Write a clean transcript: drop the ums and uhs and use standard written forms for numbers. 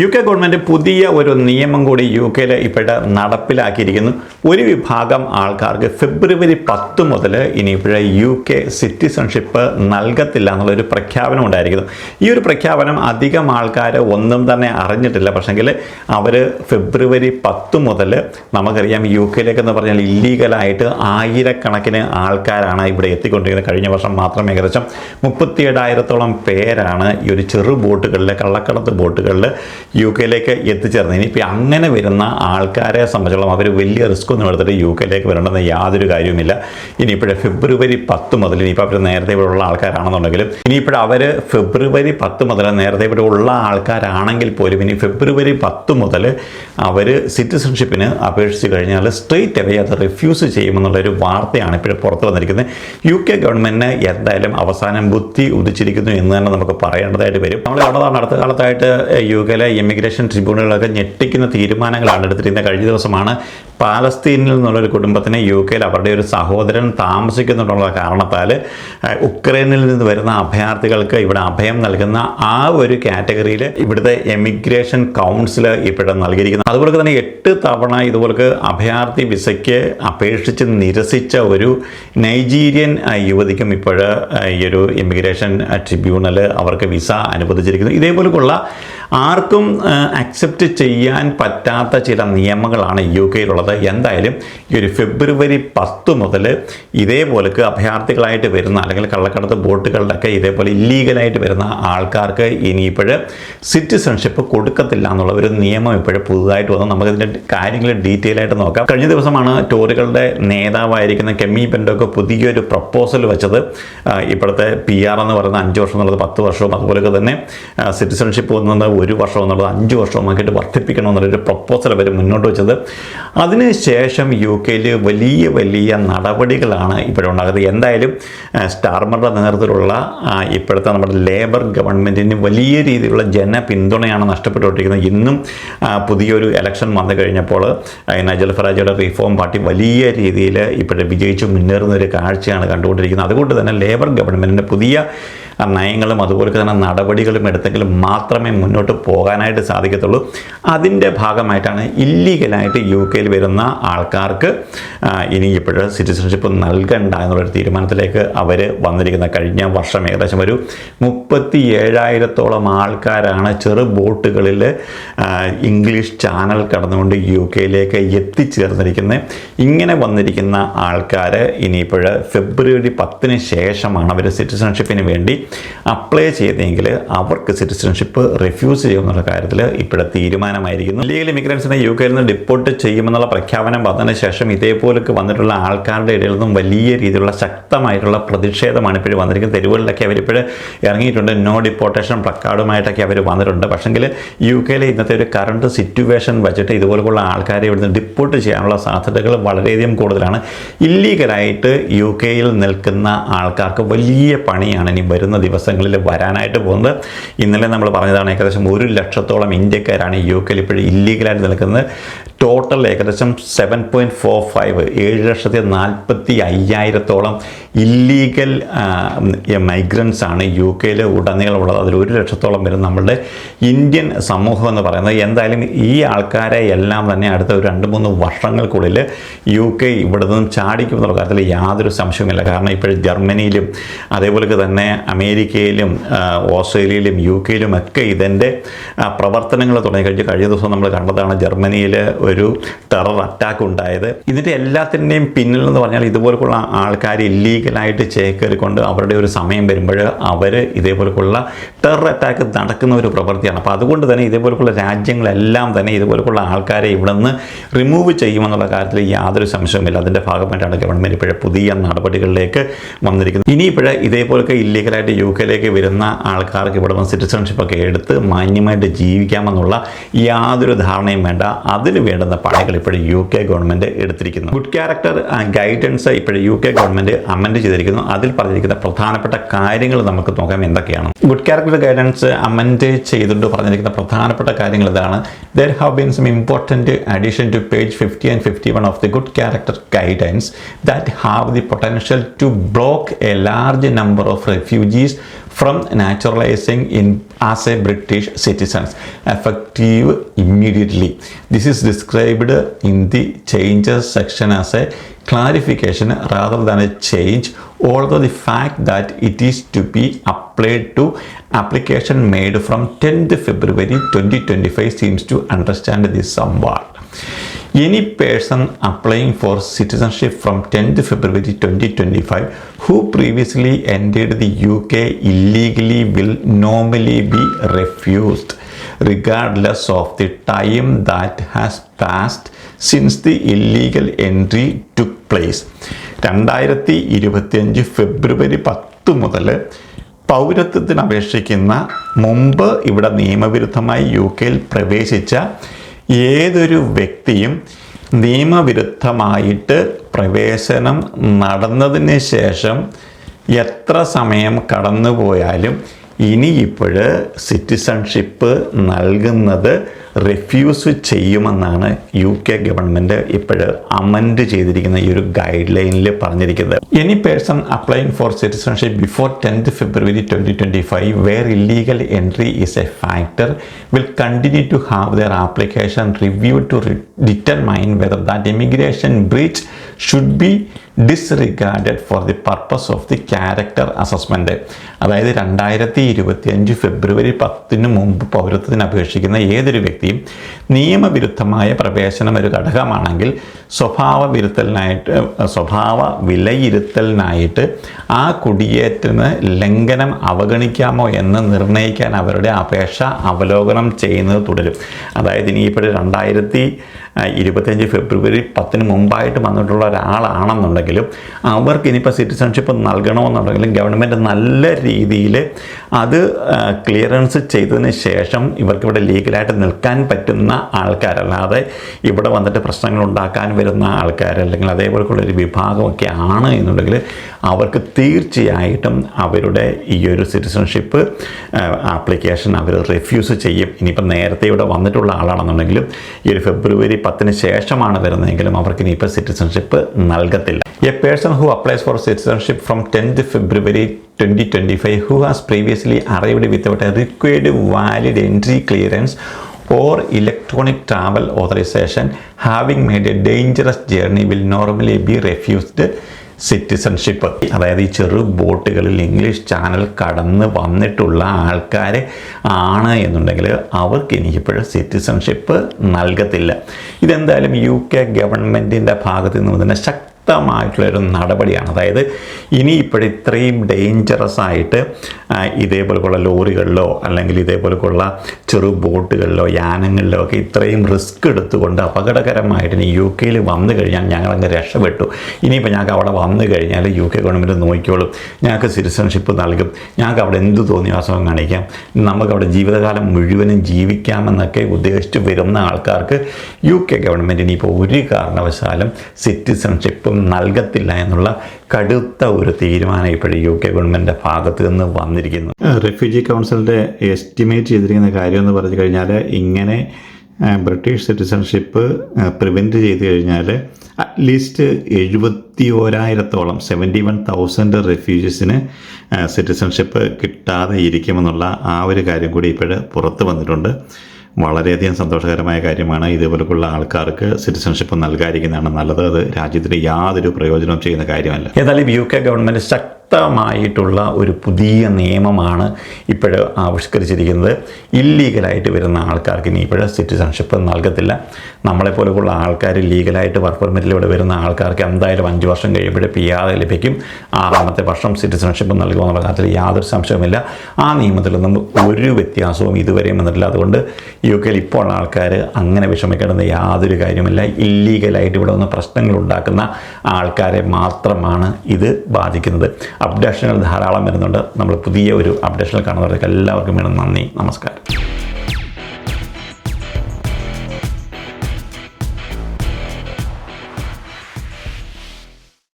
UK government പുതിയ ഒരു നിയമം കൂടി UK ഇപ്പോഴത്തെ നടപ്പിലാക്കിയിരിക്കുന്നു. ഒരു വിഭാഗം ആൾക്കാർക്ക് ഫെബ്രുവരി 10 മുതൽ ഇനി ഇപ്പോഴേ UK സിറ്റിസൺഷിപ്പ് നൽകത്തില്ല എന്നുള്ളൊരു പ്രഖ്യാപനം ഉണ്ടായിരിക്കുന്നു. ഈ ഒരു പ്രഖ്യാപനം അധികം ആൾക്കാർ ഒന്നും തന്നെ അറിഞ്ഞിട്ടില്ല. പക്ഷെങ്കിൽ അവർ ഫെബ്രുവരി 10 മുതൽ നമുക്കറിയാം UK എന്ന് പറഞ്ഞാൽ ഇല്ലീഗലായിട്ട് ആയിരക്കണക്കിന് ആൾക്കാരാണ് ഇവിടെ എത്തിക്കൊണ്ടിരിക്കുന്നത്. കഴിഞ്ഞ വർഷം മാത്രം ഏകദേശം 37,000-ഓളം പേരാണ് ഈ ഒരു ചെറു ബോട്ടുകളിൽ, കള്ളക്കടത്ത് ബോട്ടുകളിൽ UK എത്തിച്ചേർന്നത്. ഇനിയിപ്പോൾ അങ്ങനെ വരുന്ന ആൾക്കാരെ സംബന്ധിച്ചോളം അവർ വലിയ റിസ്ക് ഒന്നും എടുത്തിട്ട് UK വരേണ്ടെന്ന് യാതൊരു കാര്യവുമില്ല. ഇനിയിപ്പോഴേ ഫെബ്രുവരി 10 മുതൽ ഇനിയിപ്പോൾ അവർ നേരത്തെ ഇവിടെ ഉള്ള ആൾക്കാരാണെന്നുണ്ടെങ്കിലും ഇനിയിപ്പോൾ അവർ ഫെബ്രുവരി 10 മുതൽ നേരത്തെ ഇവിടെ ഉള്ള ആൾക്കാരാണെങ്കിൽ പോലും ഇനി ഫെബ്രുവരി 10 മുതൽ അവർ സിറ്റിസൺഷിപ്പിന് അപേക്ഷിച്ച് കഴിഞ്ഞാൽ സ്ട്രെയിറ്റ് അവേ അത് റിഫ്യൂസ് ചെയ്യുമെന്നുള്ളൊരു വാർത്തയാണ് ഇപ്പോൾ പുറത്തു വന്നിരിക്കുന്നത്. UK ഗവൺമെൻറ്റിന് എന്തായാലും അവസാനം ബുദ്ധി ഉദിച്ചിരിക്കുന്നു എന്ന് തന്നെ നമുക്ക് പറയേണ്ടതായിട്ട് വരും. നമ്മൾ കണ്ടതാണ് അടുത്ത കാലത്തായിട്ട് UK ഇമിഗ്രേഷൻ ട്രിബ്യൂണലുകളൊക്കെ ഞെട്ടിക്കുന്ന തീരുമാനങ്ങളാണ് എടുത്തിരിക്കുന്നത്. കഴിഞ്ഞ ദിവസമാണ് പാലസ്തീനിൽ നിന്നുള്ളൊരു കുടുംബത്തിന് UK അവരുടെ ഒരു സഹോദരൻ താമസിക്കുന്നുണ്ടുള്ള കാരണത്താൽ ഉക്രൈനിൽ നിന്ന് വരുന്ന അഭയാർത്ഥികൾക്ക് ഇവിടെ അഭയം നൽകുന്ന ആ ഒരു കാറ്റഗറിയിൽ ഇവിടുത്തെ എമിഗ്രേഷൻ കൗൺസിൽ ഇപ്പോഴും നൽകിയിരിക്കുന്നത്. അതുപോലെ തന്നെ 8 തവണ ഇതുപോലെ അഭയാർത്ഥി വിസയ്ക്ക് അപേക്ഷിച്ച് നിരസിച്ച ഒരു നൈജീരിയൻ യുവതിക്കും ഇപ്പോൾ ഈ ഒരു ഇമിഗ്രേഷൻ ട്രിബ്യൂണൽ അവർക്ക് വിസ അനുവദിച്ചിരിക്കുന്നു. ഇതേപോലെയുള്ള ആർക്കും അക്സെപ്റ്റ് ചെയ്യാൻ പറ്റാത്ത ചില നിയമങ്ങളാണ് UK എന്തായാലും ഈ ഒരു ഫെബ്രുവരി 10 മുതൽ ഇതേപോലെ അഭയാർത്ഥികളായിട്ട് വരുന്ന അല്ലെങ്കിൽ കള്ളക്കടത്ത് ബോട്ടുകളിലൊക്കെ ഇതേപോലെ ഇല്ലീഗലായിട്ട് വരുന്ന ആൾക്കാർക്ക് ഇനിയിപ്പോൾ സിറ്റിസൺഷിപ്പ് കൊടുക്കത്തില്ല എന്നുള്ള ഒരു നിയമം ഇപ്പോഴും പുതുതായിട്ട് വന്നു. നമുക്കിതിൻ്റെ കാര്യങ്ങൾ ഡീറ്റെയിൽ ആയിട്ട് നോക്കാം. കഴിഞ്ഞ ദിവസമാണ് ടോറികളുടെ നേതാവായിരിക്കുന്ന കെമ്മി പെൻഡോക്ക് പുതിയൊരു പ്രപ്പോസൽ വെച്ചത്. ഇപ്പോഴത്തെ PR എന്ന് പറയുന്ന 5 വർഷം എന്നുള്ളത് 10 വർഷവും അതുപോലെ തന്നെ സിറ്റിസൺഷിപ്പ് വന്നത് 1 വർഷം എന്നുള്ളത് 5 വർഷവുമാക്കിയിട്ട് വർദ്ധിപ്പിക്കണമെന്നുള്ളൊരു പ്രപ്പോസൽ അവർ മുന്നോട്ട് വെച്ചത്. അതിനുശേഷം UK വലിയ നടപടികളാണ് ഇപ്പോഴുണ്ടാകുന്നത്. എന്തായാലും സ്റ്റാർമറുടെ നേതൃത്വത്തിലുള്ള ഇപ്പോഴത്തെ നമ്മുടെ ലേബർ ഗവൺമെൻറ്റിന് വലിയ രീതിയിലുള്ള ജനപിന്തുണയാണ് നഷ്ടപ്പെട്ടുകൊണ്ടിരിക്കുന്നത്. ഇന്നും പുതിയൊരു ഇലക്ഷൻ വന്നു കഴിഞ്ഞപ്പോൾ നൈജൽ ഫറാജയുടെ റിഫോം പാർട്ടി വലിയ രീതിയിൽ ഇപ്പോഴും വിജയിച്ചു മുന്നേറുന്ന ഒരു കാഴ്ചയാണ് കണ്ടുകൊണ്ടിരിക്കുന്നത്. അതുകൊണ്ട് തന്നെ ലേബർ ഗവൺമെൻറ്റിൻ്റെ പുതിയ നയങ്ങളും അതുപോലെ തന്നെ നടപടികളും എടുത്തെങ്കിലും മാത്രമേ മുന്നോട്ട് പോകാനായിട്ട് സാധിക്കത്തുള്ളൂ. അതിൻ്റെ ഭാഗമായിട്ടാണ് ഇല്ലീഗലായിട്ട് UK വരുന്ന ആൾക്കാർക്ക് ഇനി ഇപ്പോഴും സിറ്റിസൺഷിപ്പ് നൽകണ്ട എന്നുള്ളൊരു തീരുമാനത്തിലേക്ക് അവർ വന്നിരിക്കുന്നത്. കഴിഞ്ഞ വർഷം ഏകദേശം ഒരു 37,000-ഓളം ആൾക്കാരാണ് ചെറു ബോട്ടുകളിൽ ഇംഗ്ലീഷ് ചാനൽ കടന്നുകൊണ്ട് UK എത്തിച്ചേർന്നിരിക്കുന്നത്. ഇങ്ങനെ വന്നിരിക്കുന്ന ആൾക്കാർ ഇനിയിപ്പോൾ ഫെബ്രുവരി 10 ശേഷമാണ് അവർ സിറ്റിസൺഷിപ്പിന് വേണ്ടി അപ്ലൈ ചെയ്തെങ്കിൽ അവർക്ക് സിറ്റിസൺഷിപ്പ് റിഫ്യൂസ് ചെയ്യുമെന്നുള്ള കാര്യത്തിൽ ഇപ്പോഴത്തെ തീരുമാനമായിരിക്കുന്നു. ലീഗൽ ഇമിഗ്രൻസിനെ UK നിന്ന് ഡിപ്പോർട്ട് ചെയ്യുമെന്നുള്ള പ്രഖ്യാപനം വന്നതിന് ശേഷം ഇതേപോലെ വന്നിട്ടുള്ള ആൾക്കാരുടെ ഇടയിൽ നിന്നും വലിയ രീതിയിലുള്ള ശക്തമായിട്ടുള്ള പ്രതിഷേധമാണ് ഇപ്പോഴും വന്നിരിക്കുന്നത്. തെരുവുകളിലൊക്കെ അവരിപ്പോഴും ഇറങ്ങിയിട്ടുണ്ട്. നോ ഡിപ്പോർട്ടേഷൻ പ്ലക്കാർഡുമായിട്ടൊക്കെ അവർ വന്നിട്ടുണ്ട്. പക്ഷെങ്കിൽ UK ഇന്നത്തെ ഒരു കറണ്ട് സിറ്റുവേഷൻ വെച്ചിട്ട് ഇതുപോലുള്ള ആൾക്കാരെ ഇവിടുന്ന് ഡിപ്പോർട്ട് ചെയ്യാനുള്ള സാധ്യതകൾ വളരെയധികം കൂടുതലാണ്. ഇല്ലീഗലായിട്ട് UK നിൽക്കുന്ന ആൾക്കാർക്ക് വലിയ പണിയാണ് ഇനി വരുന്ന ദിവസങ്ങളിൽ വരാനായിട്ട് പോകുന്നത്. ഇന്നലെ നമ്മൾ പറഞ്ഞതാണ് ഏകദേശം 1 ലക്ഷത്തോളം ഇന്ത്യക്കാരാണ് UK ഇപ്പോഴും ഇല്ലീഗലായിട്ട് നിൽക്കുന്നത്. ടോട്ടൽ ഏകദേശം 7.45 7,40,500-ഓളം ഇല്ലീഗൽ മൈഗ്രൻസ് ആണ് UK ഉടനീളമുള്ളത്. അതിൽ 1 ലക്ഷത്തോളം വരും നമ്മളുടെ ഇന്ത്യൻ സമൂഹം എന്ന് പറയുന്നത്. എന്തായാലും ഈ ആൾക്കാരെ എല്ലാം തന്നെ അടുത്ത ഒരു 2-3 വർഷങ്ങൾക്കുള്ളിൽ UK ഇവിടെ നിന്നും ചാടിക്കുമെന്നുള്ള കാര്യത്തിൽ യാതൊരു സംശയവുമില്ല. കാരണം ഇപ്പോൾ ജർമ്മനിയിലും അതേപോലെ തന്നെ അമേരിക്കയിലും ഓസ്ട്രേലിയയിലും UK ഒക്കെ ഇതിൻ്റെ പ്രവർത്തനങ്ങൾ തുടങ്ങി. കഴിഞ്ഞ ദിവസം നമ്മൾ കണ്ടതാണ് ജർമ്മനിയിൽ ഒരു ടെറർ അറ്റാക്ക് ഉണ്ടായത്. ഇതിൻ്റെ എല്ലാത്തിൻ്റെയും പിന്നിൽ എന്ന് പറഞ്ഞാൽ ഇതുപോലുള്ള ആൾക്കാർ ഇല്ലീഗലായിട്ട് ചേക്കേറിക്കൊണ്ട് അവരുടെ ഒരു സമയം വരുമ്പോൾ അവർ ഇതേപോലെയുള്ള ടെറർ അറ്റാക്ക് നടക്കുന്ന ഒരു പ്രവൃത്തിയാണ്. അപ്പോൾ അതുകൊണ്ട് തന്നെ ഇതേപോലെയുള്ള രാജ്യങ്ങളെല്ലാം തന്നെ ഇതുപോലെയുള്ള ആൾക്കാരെ ഇവിടെ നിന്ന് റിമൂവ് ചെയ്യുമെന്നുള്ള കാര്യത്തിൽ യാതൊരു സംശയവുമില്ല. അതിൻ്റെ ഭാഗമായിട്ടാണ് ഗവൺമെൻറ് ഇപ്പോഴേ പുതിയ നടപടികളിലേക്ക് വന്നിരിക്കുന്നത്. ഇനിയിപ്പോഴേ ഇതേപോലൊക്കെ ഇല്ലീഗലായിട്ട് UK വരുന്ന ആൾക്കാർക്ക് ഇവിടെ നിന്ന് സിറ്റിസൺഷിപ്പൊക്കെ എടുത്ത് മാന്യമായിട്ട് ജീവിക്കാമെന്നുള്ള യാതൊരു ധാരണയും വേണ്ട. അതിന് വേണ്ടുന്ന പണികൾ ഇപ്പോഴും UK ഗവൺമെൻറ് എടുത്തിരിക്കുന്നു. ഗുഡ് ക്യാരക്ടർ ഗൈഡൻസ് ഇപ്പോഴും UK ഗവൺമെൻറ് അമെൻഡ് ചെയ്തിരിക്കുന്നു. അതിൽ പറഞ്ഞിരിക്കുന്ന പ്രധാനപ്പെട്ട കാര്യങ്ങൾ നമുക്ക് നോക്കാം എന്തൊക്കെയാണ്. ഗുഡ് ക്യാരക്ടർ ഗൈഡൻസ് അമെൻഡ് ചെയ്തുകൊണ്ട് പറഞ്ഞിരിക്കുന്ന പ്രധാനപ്പെട്ട കാര്യങ്ങൾ ഇതാണ്. There have been some important addition to page 50 and 51 of the good character guidance that have the potential to block a large number of refugee British from naturalizing in as a British citizens effective immediately. This is described in the changes section as a clarification rather than a change, although the fact that it is to be applied to application made from 10th February 2025 seems to understand this somewhat. Any person applying for citizenship from 10th February 2025 who previously entered the UK illegally will normally be refused regardless of the time that has passed since the illegal entry took place. 2025 ഫെബ്രുവരി 10 മുതൽ പൗരത്വത്തിന് അപേക്ഷിക്കുന്ന മുമ്പ് ഇവിടെ നിയമവിരുദ്ധമായി UK പ്രവേശിച്ച ഏതൊരു വ്യക്തിയും നിയമവിരുദ്ധമായിട്ട് പ്രവേശനം നടന്നതിന് ശേഷം എത്ര സമയം കടന്നുപോയാലും ഇനിയിപ്പോൾ സിറ്റിസൺഷിപ്പ് നൽകുന്നത് റിഫ്യൂസ് ചെയ്യുമെന്നാണ് UK ഗവൺമെൻറ് ഇപ്പോൾ അമെൻഡ് ചെയ്തിരിക്കുന്ന ഈ ഒരു ഗൈഡ് ലൈനിൽ പറഞ്ഞിരിക്കുന്നത്. Any person applying four citizenship before 10th February 2025 where illegal entry is a factor will continue to have their application reviewed to determine whether that immigration breach should be disregarded for the purpose of the character assessment. അതായത് 2025 ഫെബ്രുവരി 10 മുമ്പ് പൗരത്വത്തിന് അപേക്ഷിക്കുന്ന ഏതൊരു വ്യക്തിയും നിയമവിരുദ്ധമായ പ്രവേശനം ഒരു ഘടകമാണെങ്കിൽ സ്വഭാവ വിലയിരുത്തലിനായിട്ട് ആ കുടിയേറ്റത്തിന് ലംഘനം അവഗണിക്കാമോ എന്ന് നിർണ്ണയിക്കാൻ അവരുടെ അപേക്ഷ അവലോകനം ചെയ്യുന്നത് തുടരും. അതായത് ഇനിയിപ്പോൾ 2025 ഫെബ്രുവരി 10 മുമ്പായിട്ട് വന്നിട്ടുള്ള ഒരാളാണെന്നുണ്ടെങ്കിലും അവർക്ക് ഇനിയിപ്പോൾ സിറ്റിസൺഷിപ്പ് നൽകണമെന്നുണ്ടെങ്കിലും ഗവൺമെൻറ് നല്ല രീതിയിൽ അത് ക്ലിയറൻസ് ചെയ്തതിന് ശേഷം ഇവർക്ക് ഇവിടെ ലീഗലായിട്ട് നിൽക്കാൻ പറ്റുന്ന ആൾക്കാരല്ലാതെ ഇവിടെ വന്നിട്ട് പ്രശ്നങ്ങൾ ഉണ്ടാക്കാൻ വരുന്ന ആൾക്കാർ അല്ലെങ്കിൽ അതേപോലെയുള്ളൊരു വിഭാഗമൊക്കെ ആണ് എന്നുണ്ടെങ്കിൽ അവർക്ക് തീർച്ചയായിട്ടും അവരുടെ ഈ ഒരു സിറ്റിസൺഷിപ്പ് ആപ്ലിക്കേഷൻ അവർ റിഫ്യൂസ് ചെയ്യും. ഇനിയിപ്പോൾ നേരത്തെ ഇവിടെ വന്നിട്ടുള്ള ആളാണെന്നുണ്ടെങ്കിലും ഈ ഒരു ഫെബ്രുവരി 10 ശേഷമാണ് വരുന്നതെങ്കിലും അവർക്ക് ഇനിയിപ്പോൾ citizenship നൽകത്തില്ല. A person who applies for citizenship from 10th February 2025 who has previously arrived without a required valid entry clearance or electronic travel authorization having made a dangerous journey will normally be refused citizenship. അതായത് ഈ ചെറു ബോട്ടുകളിൽ English channel കടന്ന് വന്നിട്ടുള്ള ആൾക്കാർ ആണ് എന്നുണ്ടെങ്കിൽ അവർക്ക് ഇനിയിപ്പോഴും സിറ്റിസൺഷിപ്പ് നൽകത്തില്ല. ഇതെന്തായാലും UK ഗവൺമെൻറ്റിൻ്റെ ഭാഗത്ത് നിന്ന് തന്നെ ശക്തമായിട്ടുള്ളൊരു നടപടിയാണ്. അതായത് ഇനിയിപ്പോൾ ഇത്രയും ഡേഞ്ചറസ് ആയിട്ട് ഇതേപോലെയുള്ള ലോറികളിലോ അല്ലെങ്കിൽ ഇതേപോലെയുള്ള ചെറു ബോട്ടുകളിലോ യാനങ്ങളിലോ ഒക്കെ ഇത്രയും റിസ്ക് എടുത്തുകൊണ്ട് അപകടകരമായിട്ട് ഇനി UK വന്നു കഴിഞ്ഞാൽ ഞങ്ങളങ്ങ് രക്ഷപ്പെട്ടു, ഇനിയിപ്പോൾ ഞങ്ങൾക്ക് അവിടെ വന്നു കഴിഞ്ഞാൽ UK ഗവൺമെൻറ് നോക്കിക്കോളും, ഞങ്ങൾക്ക് സിറ്റിസൺഷിപ്പ് നൽകും, ഞങ്ങൾക്ക് അവിടെ എന്ത് തോന്നിയാസവും കാണിക്കാം, നമുക്കവിടെ ജീവിതകാലം മുഴുവനും ജീവിക്കാമെന്നൊക്കെ ഉദ്ദേശിച്ച് വരുന്ന ആൾക്കാർക്ക് UK ഗവൺമെൻറ് ഇനിയിപ്പോൾ ഒരു കാരണവശാലും സിറ്റിസൺഷിപ്പും നൽകത്തില്ല എന്നുള്ള കടുത്ത ഒരു തീരുമാനം ഇപ്പോൾ UK ഗവൺമെൻറ്റിൻ്റെ ഭാഗത്ത് നിന്ന് വന്നിരിക്കുന്നു. റെഫ്യൂജി കൗൺസിലിൻ്റെ എസ്റ്റിമേറ്റ് ചെയ്തിരിക്കുന്ന കാര്യം എന്ന് പറഞ്ഞു കഴിഞ്ഞാൽ ഇങ്ങനെ ബ്രിട്ടീഷ് സിറ്റിസൺഷിപ്പ് പ്രിവെൻറ്റ് ചെയ്ത് കഴിഞ്ഞാൽ അറ്റ്ലീസ്റ്റ് 71,000-ഓളം 71,000 റെഫ്യൂജീസിന് സിറ്റിസൺഷിപ്പ് കിട്ടാതെ ഇരിക്കുമെന്നുള്ള ആ ഒരു കാര്യം കൂടി ഇപ്പോൾ പുറത്ത് വന്നിട്ടുണ്ട്. വളരെയധികം സന്തോഷകരമായ കാര്യമാണ്. ഇതേപോലെയുള്ള ആൾക്കാർക്ക് സിറ്റിസൺഷിപ്പ് നൽകാതിരിക്കുന്നതാണ് നല്ലത്. അത് രാജ്യത്തിന് യാതൊരു പ്രയോജനവും ചെയ്യുന്ന കാര്യമല്ല. ഏതായാലും UK ഗവൺമെൻറ് ശക്തമായിട്ടുള്ള ഒരു പുതിയ നിയമമാണ് ഇപ്പോൾ ആവിഷ്കരിച്ചിരിക്കുന്നത്. ഇല്ലീഗലായിട്ട് വരുന്ന ആൾക്കാർക്ക് ഇനി ഇപ്പോൾ സിറ്റിസൺഷിപ്പ് നൽകത്തില്ല. നമ്മളെപ്പോലെയുള്ള ആൾക്കാർ ലീഗലായിട്ട് വർക്ക് പെർമിറ്റിലൂടെ വരുന്ന ആൾക്കാർക്ക് എന്തായാലും 5 വർഷം കഴിയുമ്പോൾ PR ലഭിക്കും. 6ാമത്തെ വർഷം സിറ്റിസൺഷിപ്പ് നൽകുമെന്നുള്ള കാര്യത്തിൽ യാതൊരു സംശയവുമില്ല. ആ നിയമത്തിലൊന്നും ഒരു വ്യത്യാസവും ഇതുവരെയും വന്നിട്ടില്ല. അതുകൊണ്ട് UK ഇപ്പോൾ ഉള്ള ആൾക്കാർ അങ്ങനെ വിഷമിക്കേണ്ടുന്ന യാതൊരു കാര്യമില്ല. ഇല്ലീഗലായിട്ട് ഇവിടെ വന്ന് പ്രശ്നങ്ങൾ ഉണ്ടാക്കുന്ന ആൾക്കാരെ മാത്രമാണ് ഇത് ബാധിക്കുന്നത്. അപ്ഡേഷനുകൾ ധാരാളം വരുന്നുണ്ട്. നമ്മൾ പുതിയ ഒരു അപ്ഡേഷനിൽ കാണുന്നവർക്ക് എല്ലാവർക്കും വേണം നന്ദി, നമസ്കാരം.